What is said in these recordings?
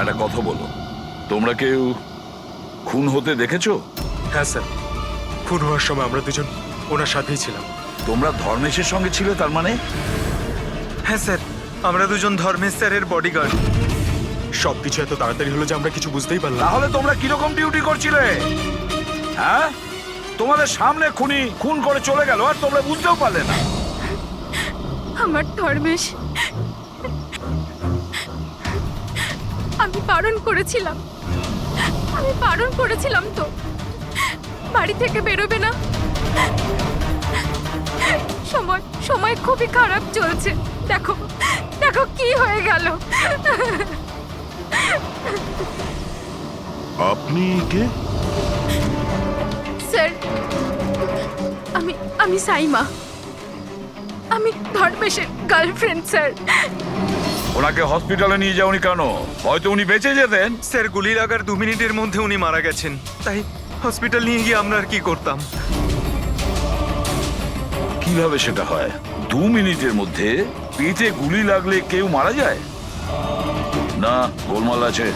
একটা কথা বলো, তোমরা কেউ খুন হতে দেখেছো? হ্যাঁ স্যার, খুন হওয়ার সময় আমরা দুজন ওনার সাথেই ছিলাম। তোমরা ধর্মেশের সঙ্গে ছিলে তার মানে? হ্যাঁ স্যার, আমরা দুজন ধর্মেশ স্যারের বডিগার্ড। সবকিছু এত তাড়াতাড়ি হলো যে আমরা কিছু বুঝতেই পারলাম। তাহলে তোমরা কিরকম ডিউটি করছিলে? হ্যাঁ, তোমাদের সামনে খুনি খুন করে চলে গেল আর তোমরা বুঝতেও পারলে না। আমার ধর্মেশ, আমি বারণ করেছিলাম তো বাড়ি থেকে বেরোবে না। সময় খুবই খারাপ চলছে, দেখো দেখো কি হয়ে গেল। আপনি কে? স্যার, আমি সাইমা, আমি ধর্মেশের গার্লফ্রেন্ড স্যার। ওনাকে হসপিটালে নিয়ে যাওনি কেন? হয়তো উনি বেঁচে যেতেন। স্যার, গুলি লাগার 2 মিনিটের মধ্যে উনি মারা গেছেন, তাই হসপিটাল নিয়ে গিয়ে আমরা আর কি করতাম। কিভাবে সেটা হয়? 2 মিনিটের মধ্যে পেটে গুলি লাগলে কেউ মারা যায় না? গোলমাল আছে।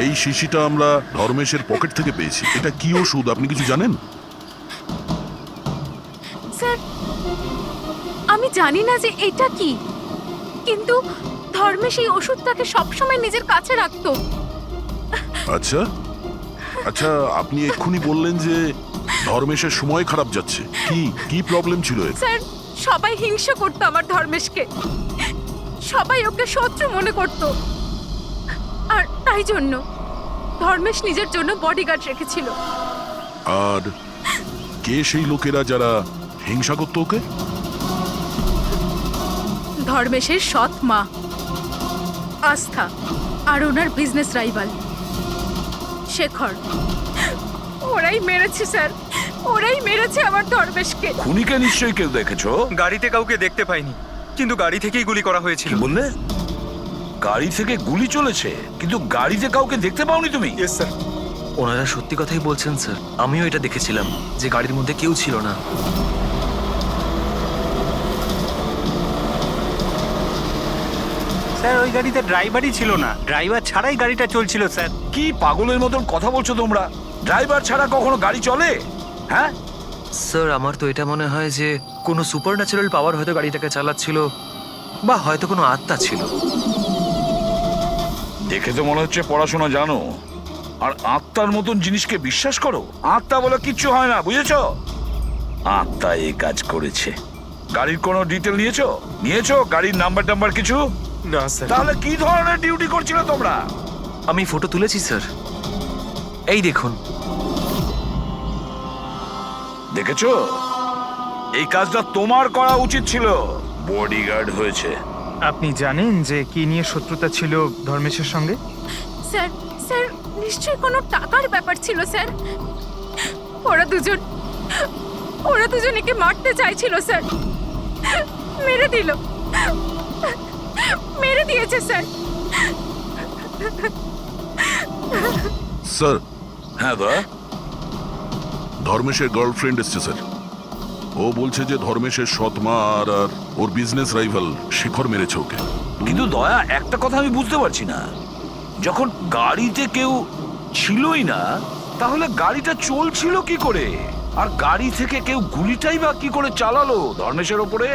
এই শিশিটা আমরা ধর্মেশের পকেট থেকে পেয়েছি। এটা কি ওষুধ আপনি কিছু জানেন? স্যার, আমি জানি না যে এটা কি, কিন্তু ধর্মেশ এই ওষুধটাকে সবসময় নিজের কাছে রাখতো। আচ্ছা আচ্ছা, আপনি এক্ষুনি বললেন যে ধর্মেশের সময় খারাপ যাচ্ছে। কি প্রবলেম ছিল এর? স্যার, সবাই হিংসা করতো আমার ধর্মেশকে, সবাই ওকে শত্রু মনে করত, আর তাই জন্য ধর্মেশ নিজের জন্য বডিগার্ড রেখেছিল। আর কে সেই লোকেরা যারা হিংসা করতো ওকে? ধর্মেশের সৎ মা আস্থা আর ওনার বিজনেস রাইভাল শেখর। ওরাই মেরেছে স্যার, ওরাই মেরেছে আমার ধর্মেশকে। খুনিকে নিশ্চয়ই কেউ দেখেছো? গাড়িতে কাউকে দেখতে পাইনি, কিন্তু গাড়ি থেকেই গুলি করা হয়েছিল। কি বললে? গাড়ি থেকে গুলি চলেছে, কিন্তু গাড়িতে কাউকে দেখতে পাওনি তুমি? Yes sir. ওনারা সত্যি কথাই বলছেন স্যার, আমিও এটা দেখেছিলাম যে গাড়ির মধ্যে কেউ ছিল না। স্যার, ওই গাড়িতে ড্রাইভারই ছিল না, ড্রাইভার ছাড়াই গাড়িটা চলছিল স্যার। কি পাগলের মতন কথা বলছো তোমরা? ড্রাইভার ছাড়া কখনো গাড়ি চলে? হ্যাঁ, স্যার, আমার তো এটা মনে হয় যে কোনো সুপার ন্যাচারাল পাওয়ার হয়তো গাড়িটাকে চালাচ্ছিল, বা হয়তো কোনো আত্মা ছিল। দেখে তো মনে হচ্ছে পড়াশোনা জানো, আর আত্মার মতন জিনিসকে বিশ্বাস করো? আত্মা বলে কিচ্ছু হয় না, বুঝেছো? আত্মা এই কাজ করেছে। গাড়ির কোনো ডিটেল নিয়েছো? গাড়ির নাম্বার কিছু? না স্যার। তাহলে কি ধরনের ডিউটি করছিলে তোমরা? আমি ফটো তুলেছি স্যার, এই দেখুন। দেখেছো, এই কাজটা তোমার করা উচিত ছিল। বডিগার্ড হয়েছে। আপনি জানেন যে কি নিয়ে শত্রুতা ছিল ধর্মেশের সঙ্গে? স্যার, স্যার, নিশ্চয়ই কোনো টাকার ব্যাপার ছিল স্যার। ওরা দুজন একে মারতে চাইছিল স্যার, মেরে দিয়েছে স্যার। স্যার, হ্যাঁ দা, ধর্মেশের গার্লফ্রেন্ড এসছে স্যার। ও বলছে যে ধর্মেশের সৎ মা আর ওর বিজনেস রাইভাল শেখর মেরেছে ওকে। কিন্তু দয়া, একটা কথা আমি বুঝতে পারছি না, যখন গাড়িতে কেউ ছিলই না, তাহলে গাড়িটা চলছিল কি করে? আর গাড়ি থেকে কেউ গুলিটাই বা কি করে চালালো ধর্মেশের ওপরে?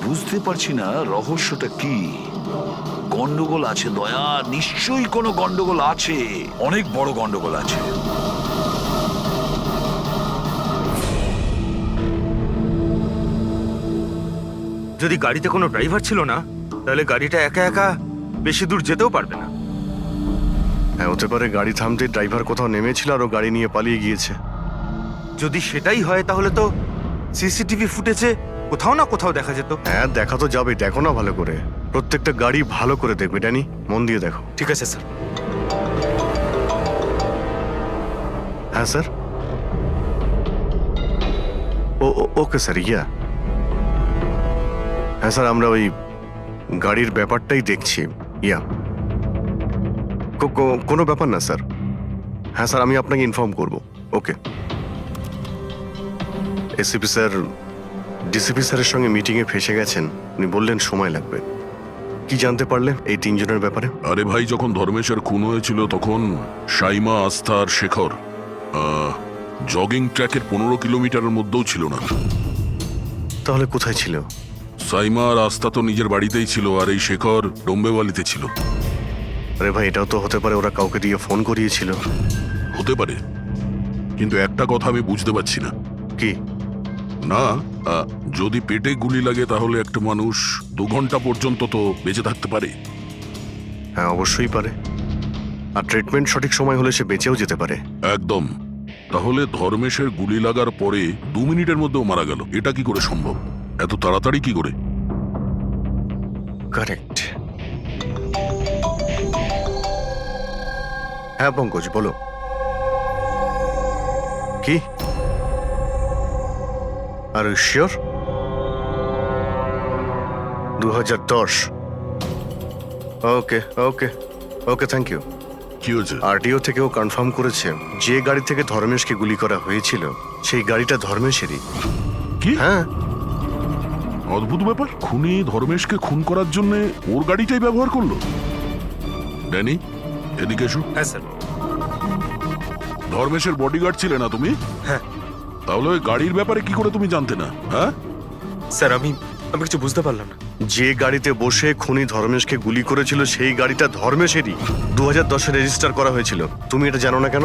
বুঝতে পারছি না রহস্যটা কি। গন্ডগোল আছে দয়া, নিশ্চয়ই কোনো গন্ডগোল আছে, অনেক বড় গন্ডগোল আছে। যদি গাড়িতে কোনো ড্রাইভার ছিল না, তাহলে গাড়িটা একা একা বেশি দূর যেতেও পারবে না। হ্যাঁ, হতে পারে গাড়ি থামতে ড্রাইভার কোথাও নেমেছিল আর ও গাড়ি নিয়ে পালিয়ে গিয়েছে। যদি সেটাই হয় তাহলে তো সিসিটিভি ফুটেজে কোথাও না কোথাও দেখা যেত। হ্যাঁ, দেখা তো যাবে, দেখো না ভালো করে, প্রত্যেকটা গাড়ি ভালো করে দেখবে, ড্যানি, মন দিয়ে দেখো। ঠিক আছে স্যার। হ্যাঁ স্যার। ওকে স্যার, হ্যাঁ স্যার, আমরা ওই গাড়ির ব্যাপারটাই দেখছি। কোনো ব্যাপার না স্যার। হ্যাঁ স্যার, আমি আপনাকে ইনফর্ম করব। ওকে। এসিপি স্যার ডিসিপি স্যারের সঙ্গে মিটিংয়ে ফেসে গেছেন, উনি বললেন সময় লাগবে। কি জানতে পারলে এই তিনজনের ব্যাপারে? আরে ভাই, যখন ধর্মেশের খুন হয়েছিল তখন সাইমা, আস্থা আর শেখর জগিং ট্র্যাকের 15 কিলোমিটারের মধ্যেও ছিল না। তাহলে কোথায় ছিল? সাইমা আর আস্থা তো নিজের বাড়িতেই ছিল, আর এই শেখর ডোম্বেওয়ালিতে ছিল। আরে ভাই, এটাও তো হতে পারে ওরা কাউকে দিয়ে ফোন করিয়েছিল। হতে পারে, কিন্তু একটা কথা আমি বুঝতে পারছি না। কি? না, যদি পেটে গুলি লাগে তাহলে একটা মানুষ 2 ঘন্টা পর্যন্ত তো বেঁচে থাকতে পারে। হ্যাঁ, অবশ্যই পারে। আর ট্রিটমেন্ট সঠিক সময় হলে সে বেঁচেও যেতে পারে। একদম। তাহলে ধর্মেশের গুলি লাগার পরে 2 মিনিটের মধ্যেও মারা গেল, এটা কি করে সম্ভব? এত তাড়াতাড়ি কি করে? কারেক্ট। হ্যাঁ পঙ্কজ, বলো। কি? আর sure? 2010। Okay okay okay, thank you. কি হয়েছে? আরটিও থেকেও কনফার্ম করেছে যে গাড়ি থেকে ধর্মেশকে গুলি করা হয়েছিল সেই গাড়িটা ধর্মেশেরই। কি? হ্যাঁ। অদ্ভুত ব্যাপার, খুনি ধর্মেশকে খুন করার জন্য ওর গাড়িটাই ব্যবহার করলো। ড্যানি, এদিকে এসো। হ্যাঁ স্যার। ধর্মেশের বডিগার্ড ছিলে না তুমি? হ্যাঁ। তাহলে ওই গাড়ির ব্যাপারে কি করে তুমি জানতে না? হ্যাঁ স্যার, আমি কিছু বুঝতে পারলাম না। যে গাড়িতে বসে খুনি ধর্মেশকে গুলি করেছিল সেই গাড়িটা ধর্মেশেরই। 2010-এ রেজিস্টার করা হয়েছিল। তুমি এটা জানো না কেন?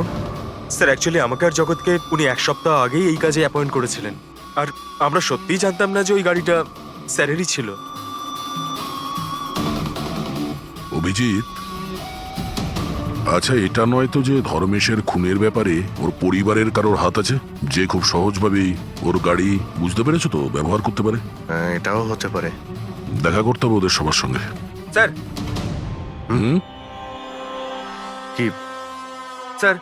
স্যার, অ্যাকচুয়ালি আমাকে আর জগৎকে উনি 1 সপ্তাহ আগেই এই কাজে অ্যাপয়েন্ট করেছিলেন, আর আমরা সত্যিই জানতাম না যে ওই গাড়িটা স্যারেরই ছিল। অভিজিৎ, আচ্ছা এটা নয় তো যে ধর্মেশের খুনের ব্যাপারে ওর পরিবারের কারোর হাত আছে, যে খুব সহজভাবেই ওর গাড়ি, বুঝতে পেরেছো তো, ব্যবহার করতে পারে? হ্যাঁ, এটাও হতে পারে। দেখা করতে হবে ওদের সবার সঙ্গে। স্যার। হুম, কি? স্যার,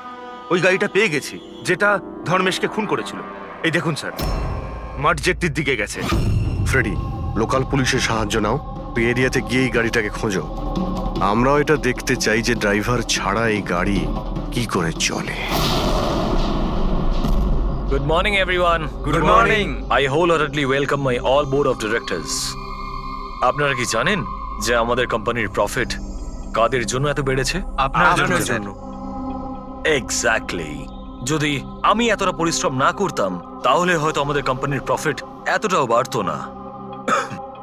ওই গাড়িটা পেয়ে গেছি যেটা ধর্মেশকে খুন করেছিল। এই দেখুন স্যার, মাঠ জেটির দিকে গেছে। ফ্রেডি, লোকাল পুলিশের সাহায্য নাও। ওই এরিয়াতে গিয়ে এই গাড়িটাকে খোঁজো। আমরাও এটা দেখতে চাই যে ড্রাইভার ছাড়া এই গাড়ি কি করে চলে। Good morning, everyone. Good morning. I wholeheartedly welcome my all board of directors. আপনারা কি জানেন যে আমাদের কোম্পানির প্রফিট কাদের জন্য এত বেড়েছে? আপনার জন্য। এক্স্যাক্টলি। যদি আমি এতটা পরিশ্রম না করতাম তাহলে হয়তো আমাদের কোম্পানির প্রফিট এতটাও বাড়তো না।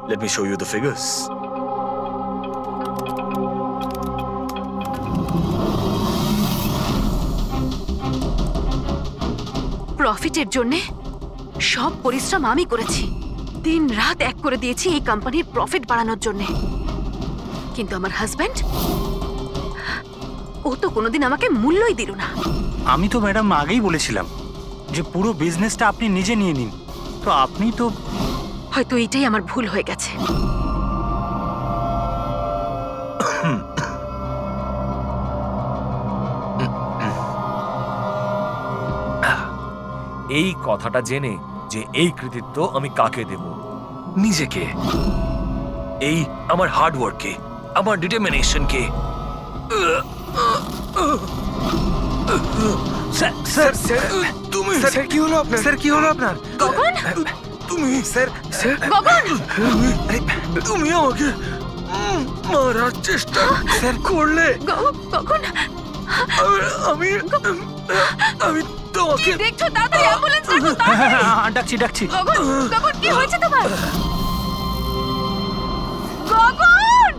Let me show you the figures. প্রফিটের জন্য সব পরিশ্রম আমি করেছি, দিন রাত এক করে দিয়েছি এই কোম্পানির প্রফিট বাড়ানোর জন্য। কিন্তু আমার হাজবেন্ড, ও তো কোনোদিন আমাকে মূল্যই দিল না। আমি তো ম্যাডাম আগেই বলেছিলাম যে পুরো বিজনেসটা আপনি নিজে নিয়ে নিন, তো আপনি তো হয়তো এটাই আমার ভুল হয়ে গেছে। এই কথাটা জেনে যে এই কৃতিত্ব আমি কাকে দেব? নিজেকে। এই আমার হার্ড ওয়ার্ককে, আমার ডিটারমিনেশনকে। স্যার, তুমি স্যার, কি হলো আপনার? স্যার, কি হলো আপনার? গগন, তুমি স্যার, গগন, তুমি আমাকে মারার চেষ্টা স্যার করলে। গগন, আমি কি তোমাকে দেখছো? তাড়াতাড়ি অ্যাম্বুলেন্স ডাকো, তাড়াতাড়ি। ডাকছি ডাকছি। গগন, গগন, কি হয়েছে তোমার? গগন!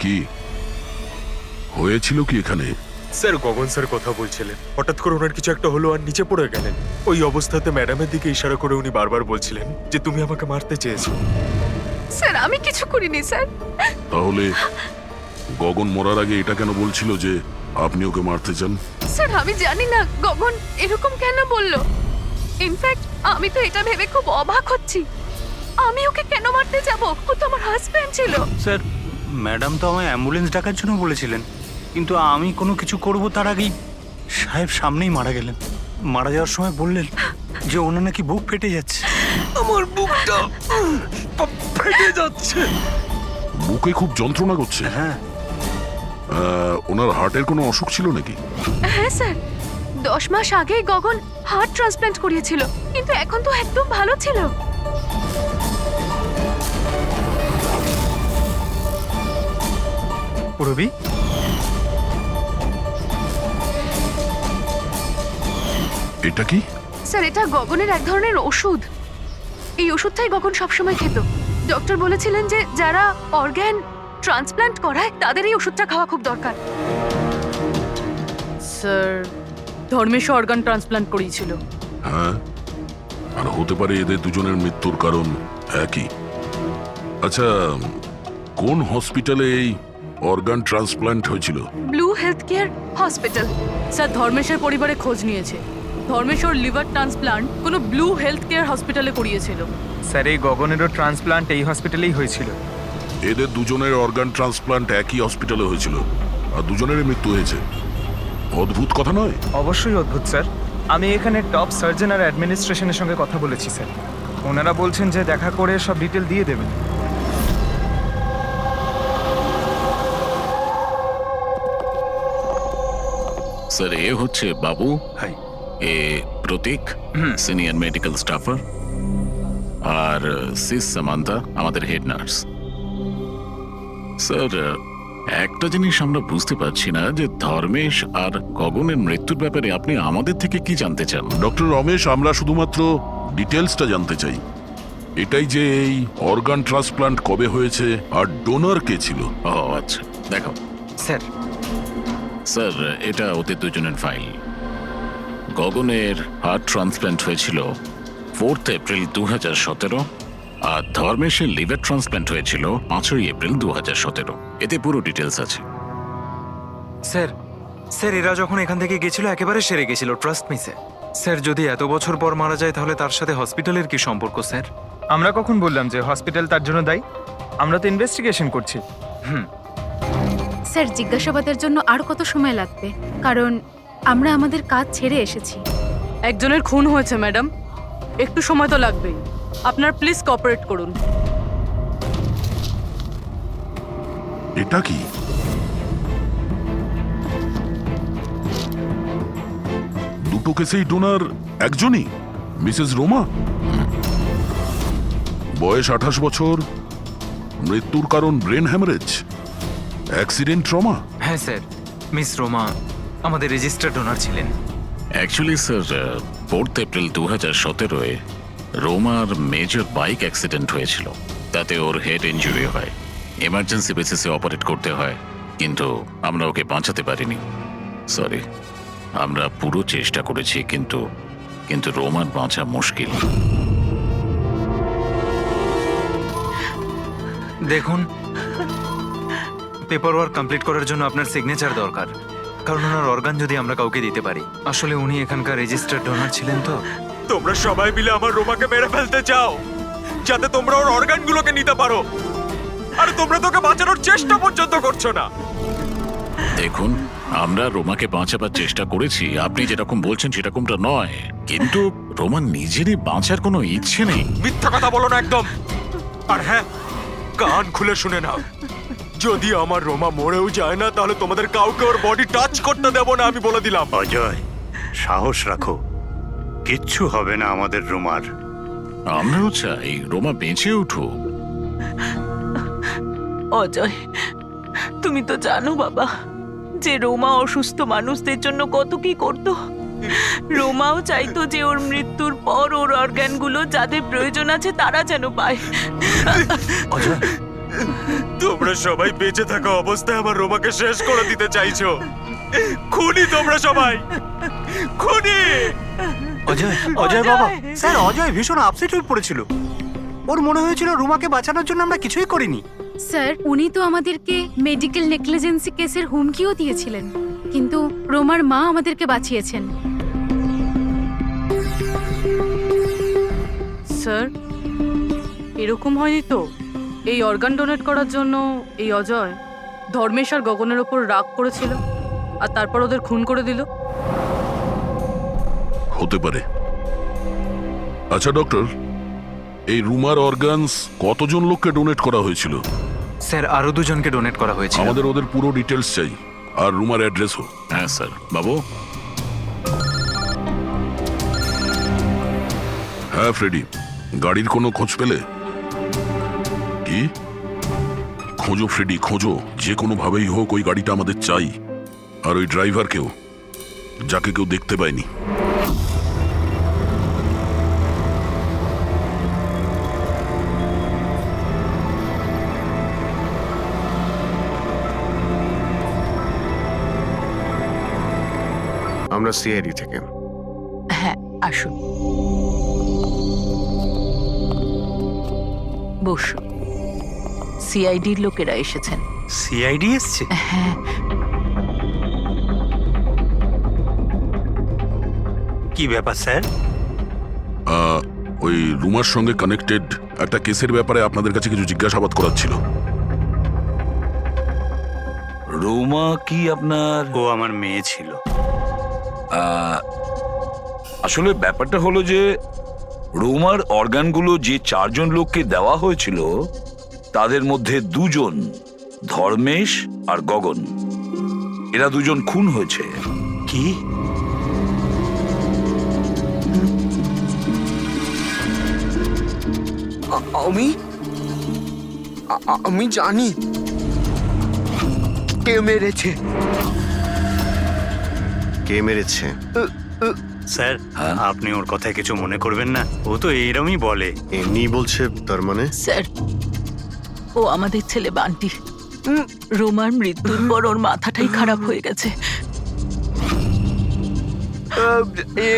কি হয়েছিল কি এখানে? স্যার, গগন স্যার কথা বলছিলেন, হঠাৎ করে ওনার কিছু একটা হলো আর নিচে পড়ে গেলেন। ওই অবস্থাতে ম্যাডামের দিকে ইশারা করে উনি বারবার বলছিলেন যে তুমি আমাকে মারতে চেয়েছো। স্যার, আমি কিছু করিনি স্যার। তাহলে গগন মরার আগে এটা কেন বলছিল যে আপনি ওকে মারতে চান? স্যার, আমি জানি না গগন এরকম কেন বলল। ইনফ্যাক্ট আমি তো এটা ভেবে খুব অবাক হচ্ছি, আমি ওকে কেন মারতে যাব? ও তো আমার হাজবেন্ড ছিল। স্যার, ম্যাডাম তো আমায় অ্যাম্বুলেন্স ডাকার জন্য বলেছিলেন। কিন্তু আমি কোনো কিছু করব তার আগেই সাহেব সামনেই মারা গেলেন। মারা যাওয়ার সময় বললেন যে ওনার নাকি বুক ফেটে যাচ্ছে। আমার বুকটা ফেটে যাচ্ছে। বুকে খুব যন্ত্রণা করছে। হ্যাঁ, ওনার হার্টের কোনো অসুখ ছিল নাকি? হ্যাঁ স্যার, 10 মাস আগেই গগন হার্ট ট্রান্সপ্ল্যান্ট করিয়েছিল, কিন্তু এখন তো একদম ভালো ছিল। পুরবি, এটা কি? স্যার, এটা গগনের এক ধরনের ওষুধ। এই ওষুধটাই গগন সবসময় খেত। ডক্টর বলেছিলেন যে যারা অর্গ্যান ট্রান্সপ্ল্যান্ট করায় তাদের এই ওষুধটা খাওয়া খুব দরকার। স্যার, ধর্মেশ অর্গান ট্রান্সপ্ল্যান্ট করিয়েছিল। হ্যাঁ, আর হতে পারে এদের দুজনের মৃত্যুর কারণ একই। আচ্ছা, কোন হসপিটালে এই অর্গান ট্রান্সপ্ল্যান্ট হয়েছিল? Blue Health Care hospital. Sir, ধর্মেশের পরিবারে খোঁজ নিয়েছে। ধর্মেশ ওর লিভার ট্রান্সপ্ল্যান্ট কোনো ব্লু হেলথ কেয়ার হসপিটালে করিয়েছিল। স্যার, এই গগনেরও ট্রান্সপ্লান্ট এই হসপিটালেই হয়েছিল। এদের দুজনের অর্গান ট্রান্সপ্ল্যান্ট একই হসপিটালে হয়েছিল, আর দুজনেরই মৃত্যু হয়েছে। অদ্ভুত কথা নয়? অবশ্যই অদ্ভুত স্যার। আমি এখানে টপ সার্জন আর অ্যাডমিনিস্ট্রেশনের সঙ্গে কথা বলেছি স্যার। ওনারা বলছেন যে দেখা করে সব ডিটেল দিয়ে দেবেন। স্যার, এ হচ্ছে বাবু, হাই। এ প্রতীক, সিনিয়র মেডিকেল স্টাফার, আর সিস সামান্তা, আমাদের হেড নার্স। স্যার, একটা জিনিস আমরা বুঝতে পারছি না যে ধর্মেশ আর গগনের মৃত্যুর ব্যাপারে আপনি আমাদের থেকে কি জানতে চান? ডক্টর রমেশ, আমরা শুধুমাত্র ডিটেলসটা জানতে চাই। এটাই যে এই অর্গান ট্রান্সপ্ল্যান্ট কবে হয়েছে আর ডোনার কে ছিল। ও আচ্ছা, দেখো স্যার, স্যার, এটা ওদের দুজনের ফাইল। গগনের হার্ট ট্রান্সপ্ল্যান্ট হয়েছিল 4 এপ্রিল 2017, আর ধর্মেশের লিভার ট্রান্সপ্ল্যান্ট হয়েছিল 5 এপ্রিল 2017। এতে পুরো ডিটেলস আছে। স্যার, স্যার, এরা যখন এখান থেকে গেছিল একেবারে সেরে গেছিল, ট্রাস্ট মি স্যার। স্যার, যদি এত বছর পর মারা যায় তাহলে তার সাথে হসপিটালের কি সম্পর্ক স্যার? আমরা কখন বললাম যে হসপিটাল তার জন্য দায়ী? আমরা তো ইনভেস্টিগেশন করছি। স্যার, জিজ্ঞাসাবাদের জন্য আর কত সময় লাগবে? কারণ আমরা আমাদের কাজ ছেড়ে এসেছি। একজনের খুন হয়েছে ম্যাডাম, একটু সময় তো লাগবেই। আপনার প্লিজ কোঅপারেট করুন। এটা কি? দুটো কেসেই ডোনার একজনই, মিসেস রোমা। বয়স 28 বছর, মৃত্যুর কারণ ব্রেন হ্যামারেজ, অ্যাক্সিডেন্ট ট্রমা। হ্যাঁ স্যার, মিস রোমা আমাদের রেজিস্টার্ড ডোনার ছিলেন। অ্যাকচুয়ালি স্যার, 4 এপ্রিল 2017-এ রোমার মেজর বাইক অ্যাক্সিডেন্ট হয়েছিল। তাতে ওর হেড ইনজুরি হয়, এমার্জেন্সি বেসিসে অপারেট করতে হয়, কিন্তু আমরা ওকে বাঁচাতে পারিনি। সরি, আমরা পুরো চেষ্টা করেছি, কিন্তু রোমার বাঁচা মুশকিল। দেখুন, পেপার ওয়ার্ক কমপ্লিট করার জন্য আপনার সিগনেচার দরকার, কারণ ওনার অর্গান যদি আমরা কাউকে দিতে পারি। আসলে উনি এখানকার রেজিস্টার্ড ডোনার ছিলেন তো। তোমরা সবাই মিলে আমার রোমাকে মেরে ফেলতে চাও যাতে তোমরা ওর অর্গানগুলোকে নিতে পারো, আর তোমরা তোকে বাঁচানোর চেষ্টা পর্যন্ত করছো না। দেখুন, আমরা রোমাকে বাঁচাবার চেষ্টা করেছি, আপনি যেরকম বলছেন সেরকমটা নয়, কিন্তু রোমান নিজেরই বাঁচার কোনো ইচ্ছে নেই। মিথ্যা কথা বলো না একদম। আর হ্যাঁ, কান খুলে শুনে নাও, যদি আমার রোমা মরেও যায় না তাহলে তোমাদের কাউকে ওর বডি টাচ করতে দেব না, আমি বলে দিলাম। অজয়, সাহস রাখো, কিচ্ছু হবে না আমাদের রোমার। আমরাও চাই রোমা বেঁচে উঠুক। অজয়, তুমি তো জানো বাবা যে রোমা অসুস্থ মানুষদের জন্য কত কি করতো। রোমাও চাইতো যে ওর মৃত্যুর পর ওর অর্গানগুলো যাদের প্রয়োজন আছে তারা যেন পায়। অজয়, তোমরা সবাই বেঁচে থাকা অবস্থায় আমার রোমাকে শেষ করে দিতে চাইছো। খুনি তোমরা সবাই, খুনি। অজয়, অজয় বাবা। স্যার, অজয় ভীষণ আপসেট হয়ে পড়েছিল। ওর মনে হয়েছিল রুমাকে বাঁচানোর জন্য আমরা কিছুই করিনি। স্যার, উনি তো আমাদেরকে মেডিকেল নেগলিজেন্সি কেসের হুমকিও দিয়েছিলেন, কিন্তু রোমার মা আমাদেরকে বাঁচিয়েছেন। স্যার, এরকম হয়নি তো? এই অর্গান ডোনেট করার জন্য এই অজয় ধর্মেশ আর গগনের ওপর রাগ করেছিল আর তারপর ওদের খুন করে দিল? হতে পারে। আচ্ছা ডক্টর, এই রুমার অর্গানস কতজন লোককে ডোনেট করা হয়েছিল? স্যার আরো দুজনকে ডোনেট করা হয়েছিল। আমাদের ওদের পুরো ডিটেলস চাই, আর রুমার অ্যাড্রেসও। হ্যাঁ স্যার। বাবু, হ্যাঁ ফ্রেডি, গাড়ির কোনো খোঁজ পেলে? কি? খোঁজো ফ্রেডি, খোঁজো, যে কোনো ভাবেই হোক ওই গাড়িটা আমাদের চাই, আর ওই ড্রাইভারকেও, যাকে কেউ দেখতে পায়নি। আমরা সিআইডি থেকে। হ্যাঁ, আসুন বসুন। সিআইডির লোকেরা এসেছেন। সিআইডি এসছে? হ্যাঁ, কি ব্যাপার স্যার? ওই রুমার সঙ্গে কানেক্টেড একটা কেসের ব্যাপারে আপনাদের কাছে কিছু জিজ্ঞাসাবাদ করার ছিল। রোমা কি আপনার? ও আমার মেয়ে ছিল। আসলে ব্যাপারটা হলো যে রোমার অর্গানগুলো যে 4 জন লোককে দেওয়া হয়েছিল তাদের মধ্যে 2 জন, ধর্মেশ আর গগন, এরা 2 জন খুন হয়েছে। কি? আমি জানি কে মেরেছে। কে মেরেছে? স্যার আপনি ওর কথায় কিছু মনে করবেন না, ও তো এইরকমই বলে। এমনি বলছে তার মানে? স্যার ও আমাদের ছেলে বান্টি। রোমার মৃত্যুর পর ওর মাথাটাই খারাপ হয়ে গেছে।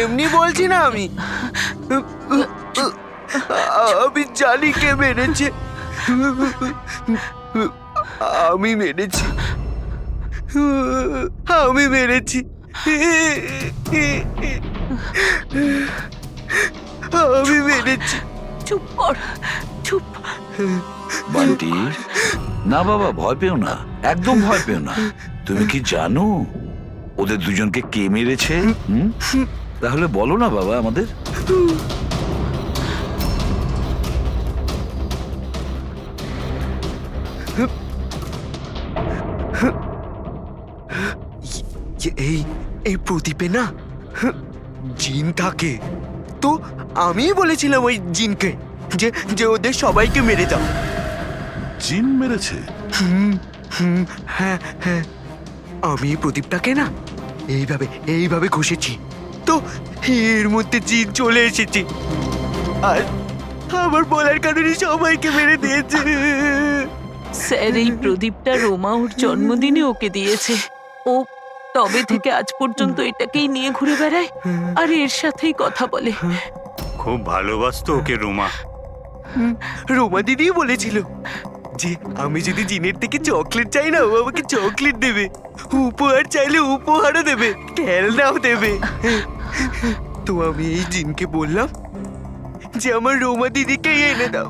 এমনি বলছি না আমি, আমি জানি কে মেরেছে। আমি মেরেছি, আমি মেরেছি, আমি মেরেছি। চুপ কর, চুপ। বান্টি, না বাবা, ভয় পেও না, একদম ভয় পেও না। তুমি কি জানো ওদের 2 জনকে কে মেরেছে? তাহলে বলো না বাবা আমাদের। এই এই প্রদীপে না জিন থাকে, তো আমি বলেছিলাম ওই জিনকে যে যে ওদের সবাইকে মেরে দাও। জিন মেরেছে? হ্যাঁ হ্যাঁ, আমি এই প্রদীপটাকে না এইভাবে এইভাবে ঘষেছি, তো এর মধ্যে জিন চলে এসেছে আর আমার বলার কারণে সবাইকে মেরে দিয়েছে। স্যার এই প্রদীপটা রোমা ওর জন্মদিনে ওকে দিয়েছে। ও তবে থেকে আজ পর্যন্ত এটাকেই নিয়ে ঘুরে বেড়ায় আর এর সাথেই কথা বলে। খুব ভালোবাসতো ওকে রোমা। রোমা দিদি বলেছিল যে আমি যদি জিনের থেকে চকলেট চাই না, ও আমাকে চকলেট দেবে, উপহার চাইলে উপহারও দেবে, খেলনাও দেবে। তো আমি এই জিনকে বললাম যে আমার রোমা দিদিকে এনে দাও।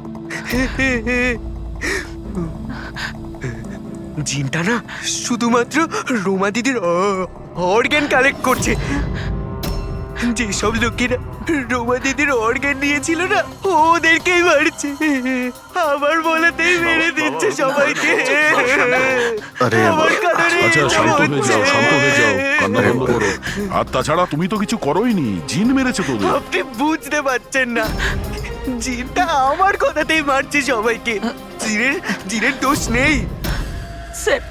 জিনটা না শুধুমাত্র রোমা দিদির অর্গান কালেক্ট করছে। যেসব লোকেরা রোমা দিদির অর্গান নিয়েছিল না, ওদেরকেই মারছে, আমার বলেতেই মেরে দিচ্ছে সবাইকে। আরে আমার কারণে আচ্ছা শান্ত হয়ে যাও, শান্ত হয়ে যাও, কান্না বন্ধ করো। আর তাছাড়া তুমি তো কিছু করোইনি, জিন মেরেছে তোদের। আপনি বুঝতে পারছেন না, জিনটা আমার কথাতেই মারছে সবাইকে। জিনের দোষ নেই। স্যার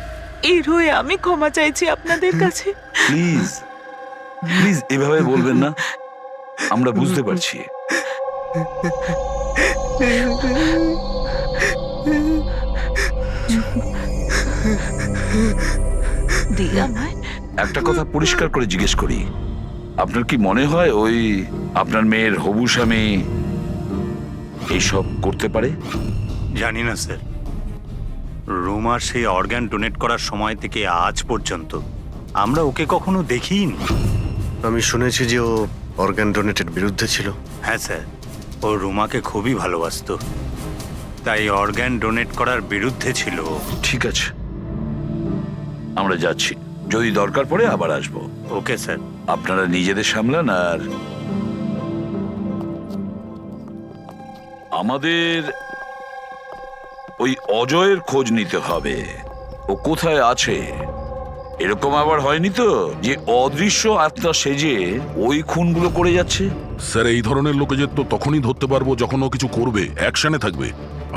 এর হয়ে আমি ক্ষমা চাইছি আপনাদের কাছে। প্লিজ প্লিজ এভাবে বলবেন না, আমরা বুঝতে পারছি। দিই আমায়। একটা কথা পরিষ্কার করে জিজ্ঞেস করি, আপনার কি মনে হয় ওই আপনার মেয়ের হবু স্বামী এইসব করতে পারে? জানি না স্যার, রোমার সেই অর্গান ডোনেট করার সময় থেকে আজ পর্যন্ত আমরা ওকে কখনো দেখিনি। আমি শুনেছি যে ও অর্গান ডোনেটের বিরুদ্ধে ছিল। হ্যাঁ স্যার, ও রোমাকে খুবই ভালোবাসতো, তাই অর্গান ডোনেট করার বিরুদ্ধে ছিল। ঠিক আছে, আমরা যাচ্ছি, যদি দরকার পড়ে আবার আসবো। Okay sir. আপনারা নিজেদের সামলান। আর আমাদের ওই অজয়ের খোঁজ নিতে হবে। ও কোথায় আছে? এরকম আবার হয়নি তো যে অদৃশ্য আত্মা সেজে ওই খুনগুলো করে যাচ্ছে? স্যার এই ধরনের লোকেদের তো তখনই ধরতে পারবো যখন ও কিছু করবে, অ্যাকশনে থাকবে।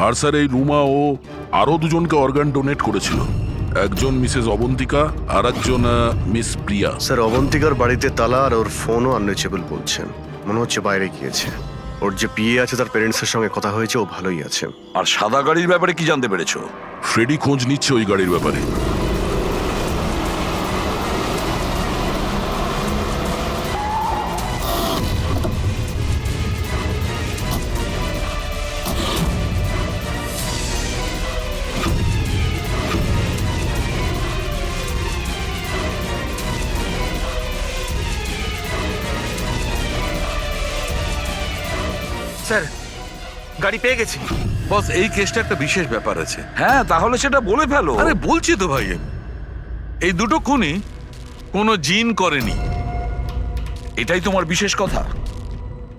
আর স্যার এই রুমা ও আরো দুজনকে অর্গান ডোনেট করেছিল, একজন মিসেস অবন্তিকা আর একজন মিস প্রিয়া। স্যার অবন্তিকার বাড়িতে তালা আর ওর ফোনও আনরিচেবল বলছেন, মনে হচ্ছে বাইরে গিয়েছে। ওর যে পিএ আছে তার প্যারেন্টসের সঙ্গে কথা হয়েছে, ও ভালোই আছে। আর সাদা গাড়ির ব্যাপারে কি জানতে পেরেছো? ফ্রেডি খোঁজ নিচ্ছে ওই গাড়ির ব্যাপারে। স্যার গাড়ি পেয়ে গেছি। বস, এই কেসটা একটা বিশেষ ব্যাপার আছে। হ্যাঁ, তাহলে সেটা বলে ফেলো। আরে বলছি তো ভাই, এই দুটো খুনি কোনো জিন করেনি। এটাই তোমার বিশেষ কথা?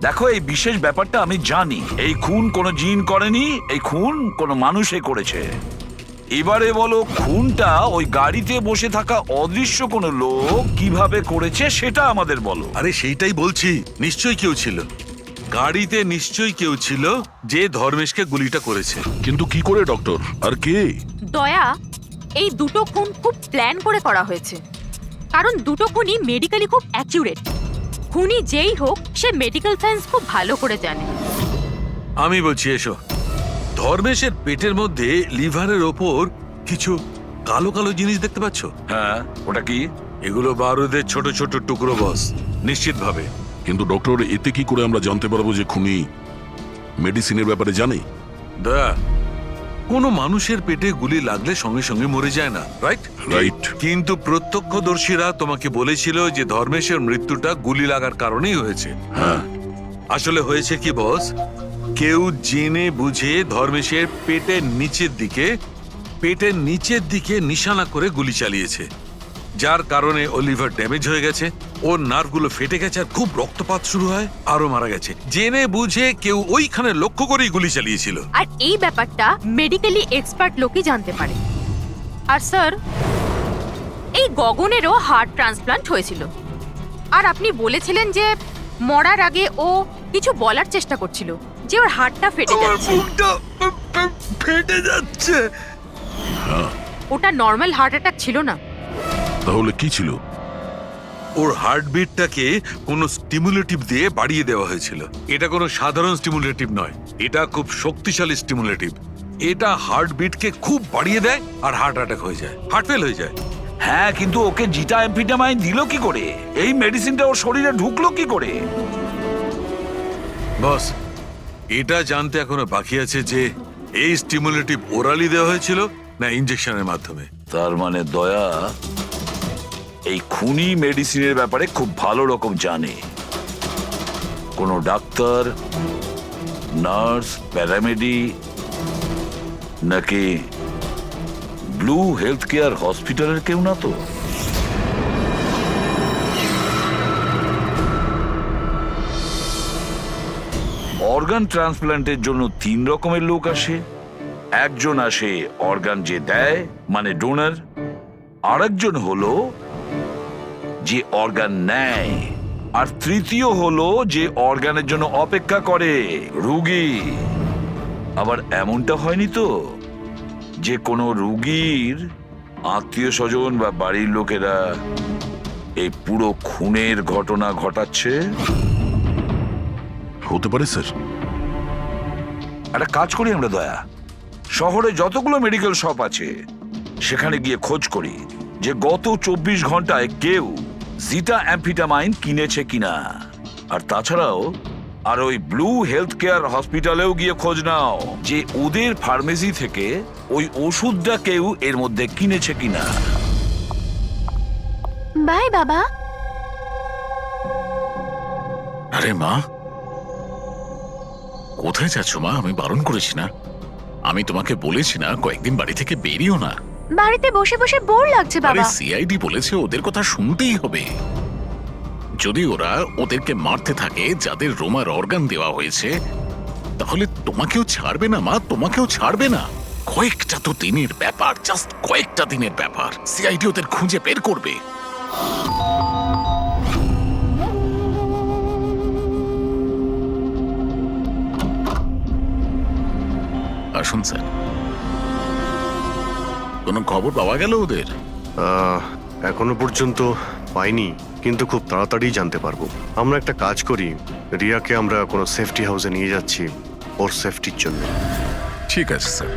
দেখো, এই বিশেষ ব্যাপারটা আমি জানি। এই খুন কোনো জিন করেনি, এই খুন কোনো মানুষে করেছে। এবারে বলো, খুনটা ওই গাড়িতে বসে থাকা অদৃশ্য কোনো লোক কিভাবে করেছে সেটা আমাদের বলো। আরে সেইটাই বলছি, নিশ্চয়ই কেউ ছিল গাড়িতে, নিশ্চয়ই কেউ ছিল যে ধর্মেশকে গুলিটা করেছে। কিন্তু কি করে ডক্টর, আর কে? দয়া, এই দুটো খুন খুব প্ল্যান করে করা হয়েছে, কারণ দুটো খুনই মেডিকেলি খুব অ্যাকিউরেট। খুনি যেই হোক, সে মেডিকেল সায়েন্স খুব ভালো করে জানে। আমি বলছি, এসো। ধর্মেশের পেটের মধ্যে লিভারের ওপর কিছু কালো কালো জিনিস দেখতে পাচ্ছ? হ্যাঁ, ওটা কি? এগুলো বারুদের ছোট ছোট টুকরো বস, নিশ্চিতভাবে। কিন্তু ডক্টর, এতে কি করে আমরা জানতে পারবো যে খুনি মেডিসিনের ব্যাপারে জানে? দয়া, কোনো মানুষের পেটে গুলি লাগলে সঙ্গে সঙ্গে মরে যায় না, রাইট? রাইট। কিন্তু প্রত্যক্ষদর্শীরা তোমাকে বলেছিল যে ধর্মেশের মৃত্যুটা গুলি লাগার কারণেই হয়েছে। হ্যাঁ। আসলে হয়েছে কি বস, কেউ জেনে বুঝে ধর্মেশের পেটের নিচের দিকে নিশানা করে গুলি চালিয়েছে, যার কারণে ও লিভার ড্যামেজ হয়ে গেছে, ওর নার্ভগুলো ফেটে গেছে, আর খুব রক্তপাত শুরু হয়, আরো মারা গেছে। জেনে বুঝে কেউ ওইখানে লক্ষ্য করেই গুলি চালিয়েছিল। আর এই ব্যাপারটা মেডিকেলি এক্সপার্ট লোকই জানতে পারে। আর স্যার, এই গগনেরও হার্ট ট্রান্সপ্লান্ট হয়েছিল, আর আপনি বলেছিলেন যে মরার আগে ও কিছু বলার চেষ্টা করছিল, যে ওর হার্টটা ফেটে যাচ্ছে। ফেটে যাচ্ছে। ওটা নর্মাল হার্ট অ্যাটাক ছিল না। তাহলে কি ছিল? ওর হার্টবিটটাকে কোনো স্টিমুলেটিভ দিয়ে বাড়িয়ে দেওয়া হয়েছিল। এটা কোনো সাধারণ স্টিমুলেটিভ নয়, এটা খুব শক্তিশালী স্টিমুলেটিভ। এটা হার্টবিটকে খুব বাড়িয়ে দেয় আর হার্ট অ্যাটাক হয়ে যায়, হার্ট ফেল হয়ে যায়। হ্যাঁ, কিন্তু ওকে জিটা অ্যাম্ফিটামাইন দিল কি করে? এই মেডিসিনটা ওর শরীরে ঢুকলো কি করে? বস, এটা জানতে এখনো বাকি আছে যে এই স্টিমুলেটিভ ওরালি দেওয়া হয়েছিল না ইনজেকশনের মাধ্যমে। তার মানে দয়া এই খুনি মেডিসিনের ব্যাপারে খুব ভালো রকম জানে। কোনো ডাক্তার, নার্স, প্যারামেডি নাকি ব্লু হেলথ কেয়ার হসপিটালের কেউ না তো? অর্গান ট্রান্সপ্ল্যান্টের জন্য 3 রকমের লোক আসে। একজন আসে অর্গান যে দেয়, মানে ডোনার। আরেকজন হলো যে অর্গান নেয়, আর তৃতীয় হলো যে অর্গানের জন্য অপেক্ষা করে, রোগী। আবার এমনটা হয়নি তো যে কোনো রোগীর আত্মীয় স্বজন বা বাড়ির লোকেরা এই পুরো খুনের ঘটনা ঘটাচ্ছে? হতে পারে স্যার। একটা কাজ করি আমরা দয়া, শহরে যতগুলো মেডিকেল শপ আছে সেখানে গিয়ে খোঁজ করি যে গত 24 ঘন্টায় কেউ জিটা অ্যাম্ফিটামাইন কিনেছে কিনা। আর তাছাড়াও আর ওই ব্লু হেলথ কেয়ার হসপিটালেও গিয়ে খোঁজ নাও যে ওদের ফার্মেসি থেকে ওই ওষুধটা কেউ এর মধ্যে কিনেছে কিনা। বাই বাবা। আরে মা, কোথায় যাচ্ছ মা? আমি বারণ করেছি না? আমি তোমাকে বলেছি না কয়েকদিন বাড়ি থেকে বেরিও না? বাড়িতে বসে বসে বোর লাগছে আরে সিআইডি বলেছে ওদের কথা শুনতেই হবে। যদি ওরা ওদেরকে মারতে থাকে যাদের রোমার অর্গান দেওয়া হয়েছে, তাহলে তোমাকেও ছাড়বে না মা, তোমাকেও ছাড়বে না। কয়েকটা তো দিনের ব্যাপার, জাস্ট কয়েকটা দিনের ব্যাপার। সিআইডি ওদের খুঁজে বের করবে। আসুন স্যার। কোনো খবর পাওয়া গেল ওদের? এখনো পর্যন্ত পাইনি, কিন্তু খুব তাড়াতাড়ি জানতে পারবো। আমরা একটা কাজ করি, রিয়াকে আমরা কোনো সেফটি হাউসে নিয়ে যাচ্ছি ওর সেফটির জন্য। ঠিক আছে স্যার।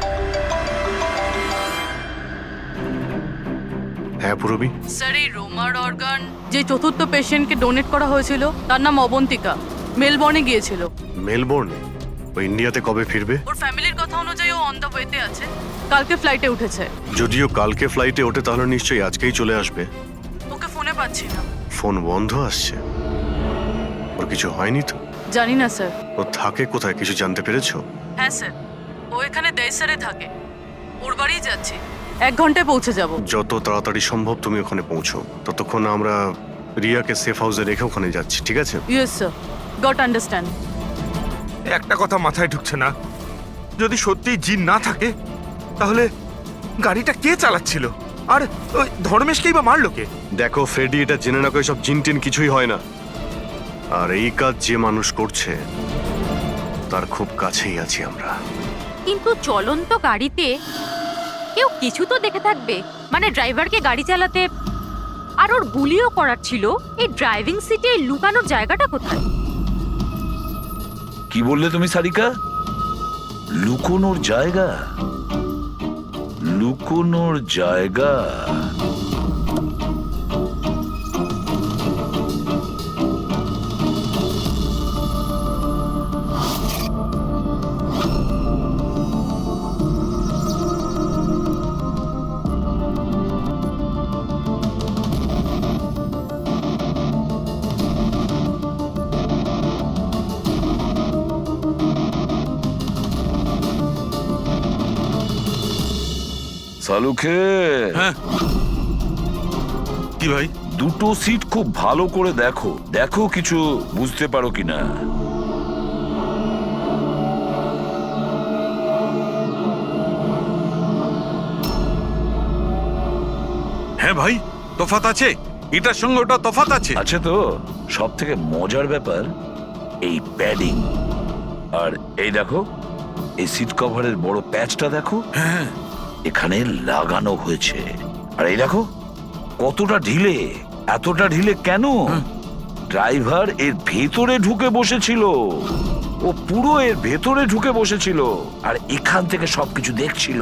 হ্যাঁ পুরবি, স্যার এই রোমার অর্গান যে চতুর্থ পেশেন্টকে ডোনেট করা হয়েছিল তার নাম অবন্তিকা, মেলবর্নে গিয়েছিল। মেলবোর্নে? ও ইন্ডিয়াতে কবে ফিরবে? ওর ফ্যামিলির কথা অনুযায়ী ও অন দ্য ওয়েতে আছে, কালকে ফ্লাইটে উঠেছে। যদিও কালকে ফ্লাইটে ওঠে তাহলে নিশ্চয়ই আজকেই চলে আসবে। ওকে ফোনে পাচ্ছি না। ফোন বন্ধ আসছে। ওর কিছু হয়নি তো? জানি না স্যার। ও থাকে কোথায় কিছু জানতে পেরেছো? হ্যাঁ স্যার, ও এখানে দেশারে থাকে, ওর বাড়িই যাচ্ছি। 1 ঘন্টায় পৌঁছে যাব। যত তাড়াতাড়ি সম্ভব তুমি ওখানে পৌঁছো, ততক্ষণ আমরা রিয়াকে সেফ হাউসে রেখে ওখানে যাচ্ছি, ঠিক আছে? Yes sir, goat understand. একটা কথা মাথায় ঢুকছে না, যদি সত্যি জিন না থাকে তাহলে গাড়িটা কে চালাচ্ছিল? আর ওই ধর্মেশকেই বা মারলো কে? দেখো ফ্রেডি, এটা জেনে না করে সব জিন টিন কিছুই হয় না। আর এই কাজ যে মানুষ করছে তার খুব কাছেই আছি আমরা। কিন্তু চলন্ত গাড়িতে কেউ কিছু তো দেখে থাকবে, মানে ড্রাইভারকে গাড়ি চালাতে। আর ওর গুলিও করার ছিল। এই ড্রাইভিং সিটে লুকানোর জায়গাটা কোথায়? কি বললে তুমি সারিকা? লুকোনোর জায়গা? লুকোনোর জায়গা? সালুকে, হ্যাঁ কি ভাই? দুটো সিট খুব ভালো করে দেখো, দেখো কিছু বুঝতে পারো কিনা। হ্যাঁ ভাই, তফাৎ আছে, এটার সঙ্গে ওটা তফাৎ আছে। আছে তো। সব থেকে মজার ব্যাপার এই প্যাডিং। আর এই দেখো, এই সিট কভারের বড় প্যাচটা দেখো, হ্যাঁ এখানে লাগানো হয়েছে। আর এই দেখো কতটা ঢিলে। এতটা ঢিলে কেন? ড্রাইভার এর ভেতরে ঢুকে বসেছিল, ও পুরো এর ভেতরে ঢুকে বসেছিল আর এখান থেকে সবকিছু দেখছিল।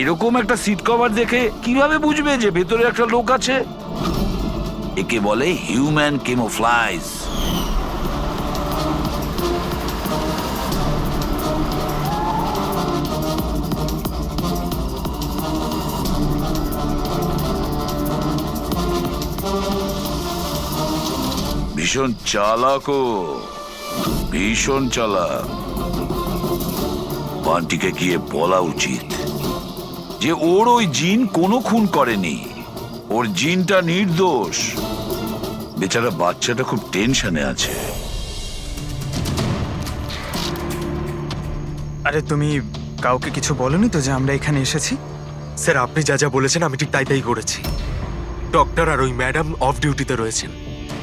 এরকম একটা সিট কভার দেখে কিভাবে বুঝবে যে ভেতরে একটা লোক আছে? একে বলে হিউম্যান কেমোফ্লাইজ। ভীষণ চালাক ও, ভীষণ চালাক। বান্টিকে গিয়ে বলা উচিত যে ওর ওই জিন কোনো খুন করেনি, ওর জিনটা নির্দোষ। বেচারা বাচ্চাটা খুব টেনশনে আছে। আরে তুমি কাউকে কিছু বলনি তো যে আমরা এখানে এসেছি? স্যার আপনি যা যা বলেছেন আমি ঠিক তাই তাই করেছি। ডক্টর আর ওই ম্যাডাম অফ ডিউটিতে রয়েছেন,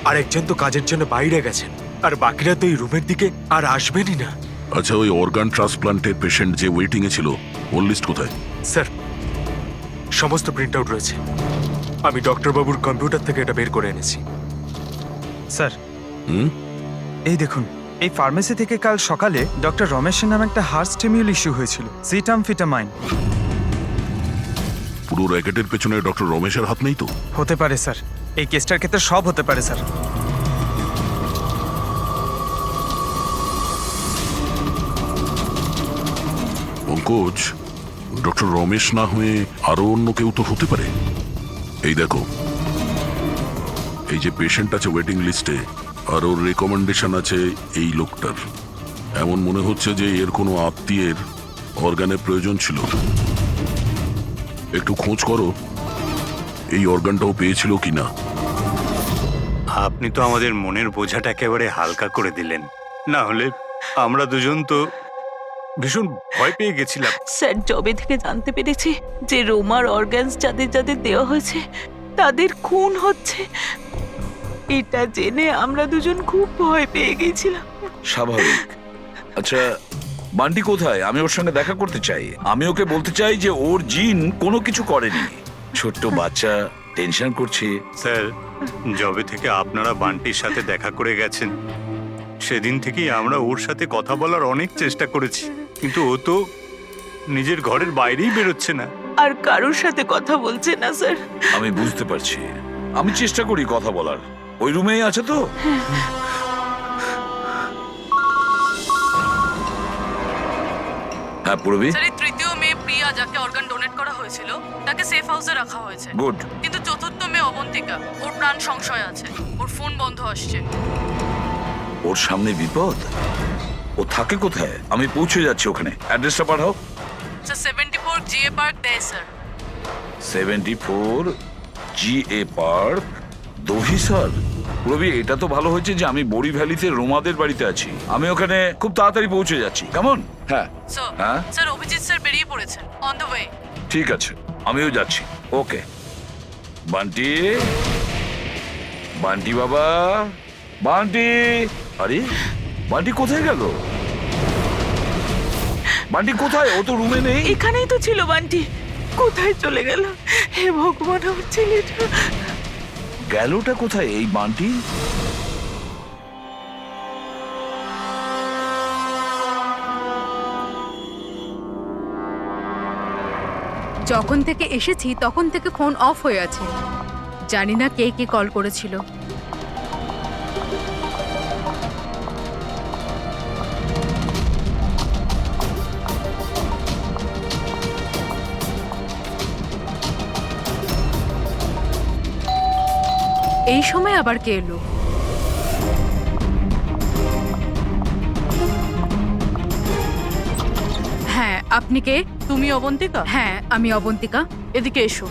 আর একজন তো কাজের জন্য বাইরে গেছেন, আর বাকিরা তো এই রুমের দিকে আর আসবেনই না। আচ্ছা, ওই অর্গান ট্রান্সপ্লান্টের পেশেন্ট যে ওয়েটিং এ ছিল ওর লিস্ট কোথায়? স্যার সমস্ত প্রিন্ট আউট রয়েছে, আমি ডক্টর বাবুর কম্পিউটার থেকে এটা বের করে এনেছি। স্যার এই দেখুন, এই ফার্মেসি থেকে কাল সকালে ডক্টর রমেশের নামে একটা হার্ট স্টিমিউল ইস্যু হয়েছিল, সিটামফিটামাইন। পুরো র্যাকেটের পেছনে ডক্টর রমেশের হাত নেই তো? হতে পারে স্যার, এই কেসটার ক্ষেত্রে সব হতে পারে স্যার। পঙ্কজ, ডক্টর রমেশ না হয়ে আরো অন্য কেউ তো হতে পারে। এই দেখো, এই যে পেশেন্ট আছে ওয়েটিং লিস্টে, আর ওর রেকমেন্ডেশন আছে এই লোকটার। এমন মনে হচ্ছে যে এর কোনো আত্মীয়ের অর্গানের প্রয়োজন ছিল। একটু খোঁজ করো এই অর্গানটাও পেয়েছিল কিনা। আপনি তো আমাদের মনের বোঝাটা একেবারে হালকা করে দিলেন, না হলে আমরা দুজন তো ভীষণ ভয় পেয়ে গেছিলাম। স্যার, জবে থেকে জানতে পেরেছি যে রোমার অর্গানস যাদের যাদের দেওয়া হয়েছে তাদের খুন হচ্ছে, এটা জেনে আমরা দুজন খুব ভয় পেয়ে গেছিলাম। স্বাভাবিক। আচ্ছা, বান্টি কোথায়? আমি ওর সঙ্গে দেখা করতে চাই। আমি ওকে বলতে চাই যে ওর জিন কোনো কিছু করেনি। ছোট্ট বাচ্চা টেনশন করছে। স্যার, জবে থেকে আপনারা বান্টির সাথে দেখা করে গেছেন সেদিন থেকেই আমরা ওর সাথে কথা বলার অনেক চেষ্টা করেছি, কিন্তু ও তো নিজের ঘরের বাইরেই বেরোচ্ছে না। আর কারোর সাথে কথা বলছে না স্যার। আমি বুঝতে পারছি, আমি চেষ্টা করি কথা বলার। ওই রুমেই আছে তো? হ্যাঁ পূরবী। স্যার, এই তৃতীয় মেয়ে প্রিয়া যাকে অর্গান ডোনেট করা হয়েছিল তাকে সেফ হাউসে রাখা হয়েছে। গুড। কিন্তু চতুর্থ মেয়ে অবন্তিকা, ওর প্রাণ সংশয় আছে, ওর ফোন বন্ধ আসছে। ওর সামনে বিপদ। ও থাকে কোথায়? আমি পৌঁছে যাচ্ছি ওখানে। অ্যাড্রেসটা পাঠাও। স্যার 74 জিএ পার্ক দেয় sir. 74 GA park, Dahisar. Ravi, এটা তো ভালো হয়েছে যে আমি বড়ি ভ্যালিতে রোমাদের বাড়িতে আছি। আমি ওখানে খুব তাড়াতাড়ি পৌঁছে যাচ্ছি। কেমন? হ্যাঁ স্যার, হ্যাঁ স্যার অভিজিৎ স্যার বেরিয়ে পড়েছেন, অন দ্য ওয়ে। ঠিক আছে, আমিও যাচ্ছি। ওকে। বান্টি, বান্টি বাবা, বান্টি। আরে বান্টি কোথায় গেল? বান্টি কোথায়? ও তো রুমে নেই। এখানেই তো ছিল বান্টি, কোথায় চলে গেল? হে ভগবান, আমার ছেলেটা গেলটা কোথায় এই বান্টি? যখন থেকে এসেছি তখন থেকে ফোন অফ হয়ে আছে। জানি না কে কে কল করেছিল। এই সময় আবার কে এলো? হ্যাঁ, আপনি কে? তুমি অবন্তিকা? হ্যাঁ, আমি অবন্তিকা। এদিকে এসো,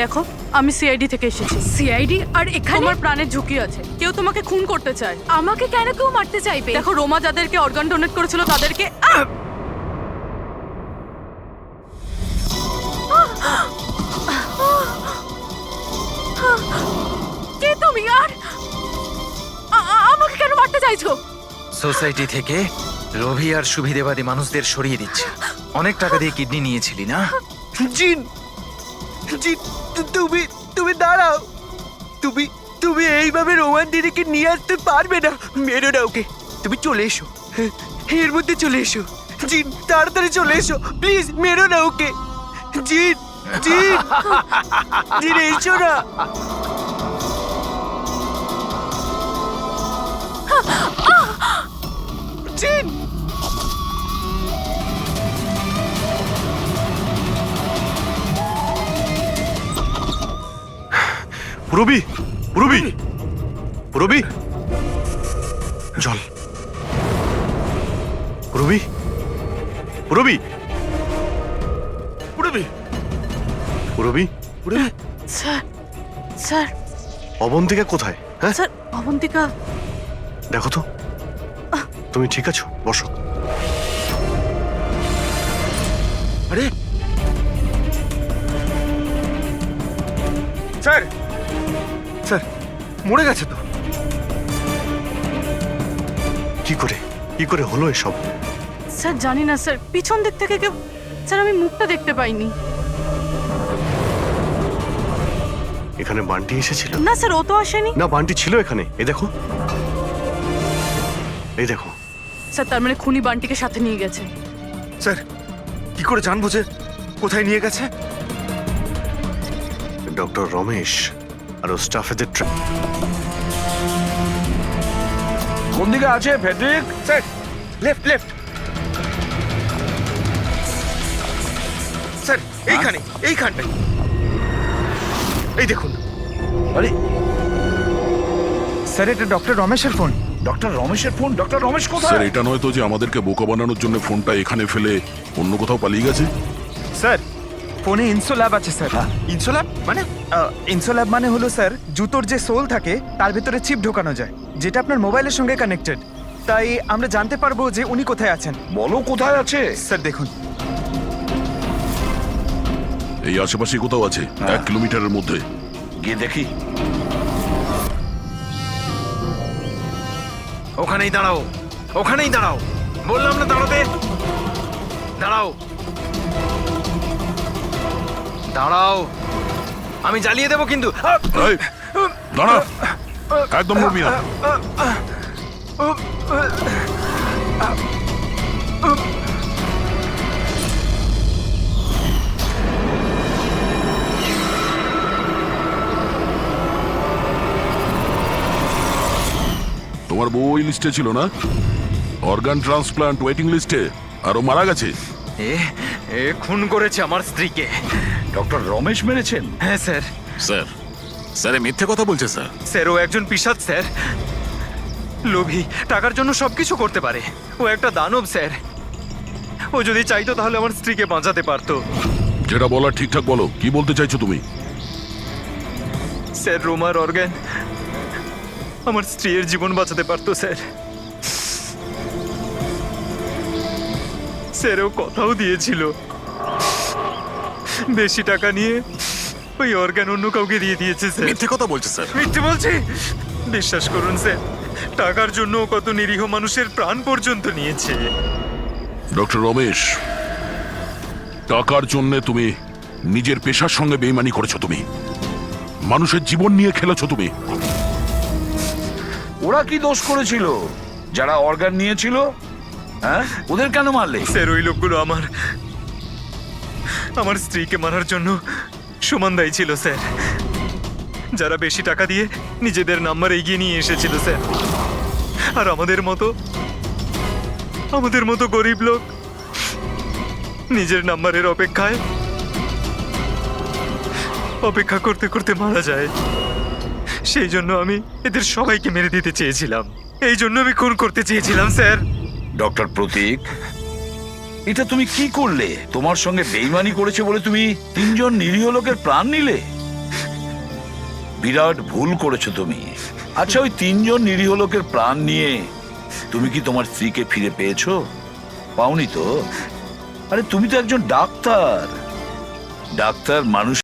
দেখো আমি সিআইডি থেকে এসেছি। সিআইডি? আর এখানে? তোমার প্রাণের ঝুঁকি আছে, কেউ তোমাকে খুন করতে চায়। আমাকে কেন কেউ মারতে চাইবে? দেখো, রোমা যাদেরকে অর্গান ডোনেট করেছিল তাদেরকে কে তুমি? আর আমাকে কেন মারতে চাইছো? সোসাইটি থেকে লোভী আর সুবিধেবাদী মানুষদের সরিয়ে দিচ্ছে। অনেক টাকা দিয়ে কিডনি নিয়েছিলি না? জিন, জিন, তুমি তুমি দাঁড়াও। তুমি তুমি এইভাবে রোমান দিদিকে নিয়ে আসতে পারবে না। মেরো না ওকে। তুমি চলে এসো, এর মধ্যে চলে এসো। জিন, তাড়াতাড়ি চলে এসো প্লিজ। মেরো না ওকে। জিন, জিন, জিন এসো না। জিন, পুরবি, পুরবি, পুরবি, জল। পুরবি, পুরবি, পুরবি, পুরবি, পুরবি। স্যার, স্যার, অবন্তিকা কোথায়? হ্যাঁ, স্যার অবন্তিকা। দেখো তো, তুমি ঠিক আছো? বসো। আরে স্যার, স্যার মরে গেছে তো। কি করে হলো এসব? স্যার জানি না স্যার, পিছন দিক থেকে কেউ, স্যার আমি মুখটা দেখতে পাইনি। এখানে বান্টি এসেছিল? না স্যার, ও তো আসেনি। না, বান্টি ছিল এখানে। এই দেখো, এই দেখো। স্যার তার মানে খুনি বান্টিকে সাথে নিয়ে গেছে। স্যার কি করে জানবো যে কোথায় নিয়ে গেছে? ডক্টর রমেশ আর ও স্টাফেদের কোন দিকে আছে Friedrich? Sir left, left. Sir এইখানে, এইখানটাই। এই দেখুন। আরে স্যার, এটা ডক্টর রমেশের ফোন। ডক্টর রমেশের ফোন? ডক্টর রমেশ স্যার, কোথায়? এটা নয় তো যে আমাদেরকে বোকা বানানোর জন্য ফোনটা এখানে ফেলে অন্য কোথাও পালিয়ে গেছে? স্যার ফোনে ইনসোল্যাব আছে স্যার। ইনসোল্যাব মানে? ইনসোল্যাব মানে হলো স্যার জুতোর যে সোল থাকে তার ভেতরে চিপ ঢোকানো যায়, যেটা আপনার মোবাইলের সঙ্গে কানেক্টেড। তাই আমরা জানতে পারবো যে উনি কোথায় আছেন। বলো কোথায় আছে? স্যার দেখুন, এই আশেপাশে কোথাও আছে, 1 কিলোমিটারের মধ্যে। গিয়ে দেখি। ওখানেই দাঁড়াও, ওখানেই দাঁড়াও, বললাম না দাঁড়াতে। দাঁড়াও, দাঁড়াও, আমি জ্বালিয়ে দেবো কিন্তু। এই, দাঁড়া, একদম নড়বি না। তোমার বউ ওই লিস্টে ছিল না? অর্গান ট্রান্সপ্লান্ট ওয়েটিং লিস্টে, আর ও মারা গেছে। এ খুন করেছে আমার স্ত্রীকে। ডক্টর রমেশ মেরেছেন? হ্যাঁ স্যার। স্যার, স্যার এ মিথ্যে কথা বলছে স্যার। স্যার ও একজন পিশাচ স্যার, লোভী, টাকার জন্য সবকিছু করতে পারে। ও একটা দানব স্যার। ও যদি চাইতো তাহলে আমার স্ত্রীকে বাঁচাতে পারতো। যেটা বলার ঠিকঠাক বলো, কি বলতে চাইছো তুমি? স্যার রোমার অর্গান আমার স্ত্রীর জীবন বাঁচাতে পারতো স্যার। স্যার ও কথাও দিয়েছিল বেশি টাকা নিয়ে ওই অর্গান অন্য কাউকে দিয়ে দিয়েছে স্যার। মিথ্যে কথা বলছে স্যার। মিথ্যে বলছি? বিশ্বাস করুন স্যার, টাকার জন্য ও কত নিরীহ মানুষের প্রাণ পর্যন্ত নিয়েছে। ডক্টর রমেশ, টাকার জন্য তুমি নিজের পেশার সঙ্গে বেইমানি করেছো। তুমি মানুষের জীবন নিয়ে খেলেছো তুমি। ওরা কি দোষ করেছিল যারা অর্গান নিয়েছিল? হ্যাঁ, ওদের কেন মারলে? স্যার ওই লোকগুলো আমার স্ত্রীকে মারার জন্য সমান দায়ী ছিল স্যার। যারা বেশি টাকা দিয়ে নিজেদের নাম্বার এগিয়ে নিয়ে এসেছিল স্যার। আর আমাদের মতো গরিব লোক নিজের নাম্বারের অপেক্ষা করতে করতে মারা যায়। সেই জন্য আমি এদের সবাইকে মেরে দিতে চেয়েছিলাম। এই জন্য আমি খুন করতে চেয়েছিলাম স্যার। ডক্টর প্রতীক, এটা তুমি কি করলে? তোমার সঙ্গে বেইমানি করেছে বলে তুমি 3 জন নিরীহ লোকের প্রাণ নিলে। বিরাট ভুল করেছো তুমি। আচ্ছা, ওই 3 জন নিরীহ লোকের প্রাণ নিয়ে তুমি কি তোমার স্ত্রীকে ফিরে পেয়েছো? পাওনি তো? আরে তুমি তো একজন ডাক্তার। ডাক্তার মানুষ